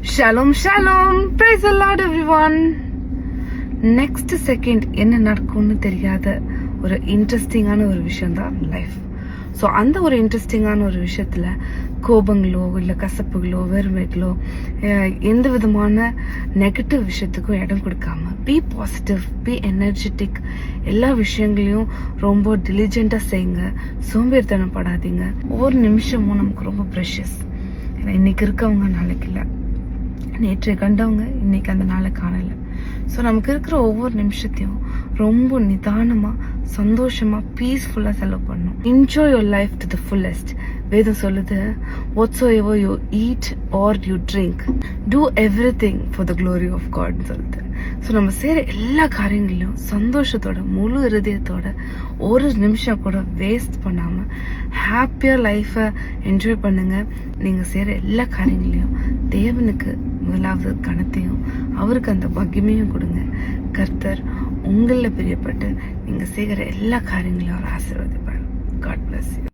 Shalom, shalom. Praise the Lord, everyone. Next second என்ன நடக்கும்னு தெரியாத ஒரு இன்ட்ரெஸ்டிங்கான ஒரு விஷயம் தான் லைஃப். ஸோ அந்த ஒரு இன்ட்ரெஸ்டிங்கான ஒரு விஷயத்தில் கோபங்களோ இல்லை கசப்புகளோ வெறுமைகளோ எந்த விதமான நெகட்டிவ் விஷயத்துக்கும் இடம் கொடுக்காம பி பாசிட்டிவ், பி எனர்ஜெட்டிக். எல்லா விஷயங்களையும் ரொம்ப டிலிஜென்ட்டாக செய்யுங்க, சோம்பேறித்தனப்படாதீங்க. ஒவ்வொரு நிமிஷமும் நமக்கு ரொம்ப ப்ரெஷஸ். ஏன்னா இன்னைக்கு இருக்கவங்க நாளைக்கு இல்லை, நேற்றை கண்டவங்க இன்னைக்கு அந்த நாளை காணலை. ஸோ நமக்கு இருக்கிற ஒவ்வொரு நிமிஷத்தையும் ரொம்ப நிதானமாக, சந்தோஷமாக, பீஸ்ஃபுல்லாக செலவு பண்ணணும். Enjoy your life to the fullest. வேதம் சொல்லுது, whatsoever you eat or you drink, do everything for the glory of God சொல்லுது. ஸோ நம்ம செய்கிற எல்லா காரியங்களையும் சந்தோஷத்தோட, முழு இருதயத்தோட, ஒரு நிமிஷம் கூட வேஸ்ட் பண்ணாமல் ஹாப்பியாக லைஃப்பை என்ஜாய் பண்ணுங்கள். நீங்கள் செய்கிற எல்லா காரியங்களையும் தேவனுக்கு முதலாவது கணத்தையும் அவருக்கு அந்த பாக்கியமையும் கொடுங்க. கர்த்தர் உங்களில் பிரியப்பட்டு நீங்கள் செய்கிற எல்லா காரியங்களையும் அவர் ஆசீர்வதிப்பார். God bless you.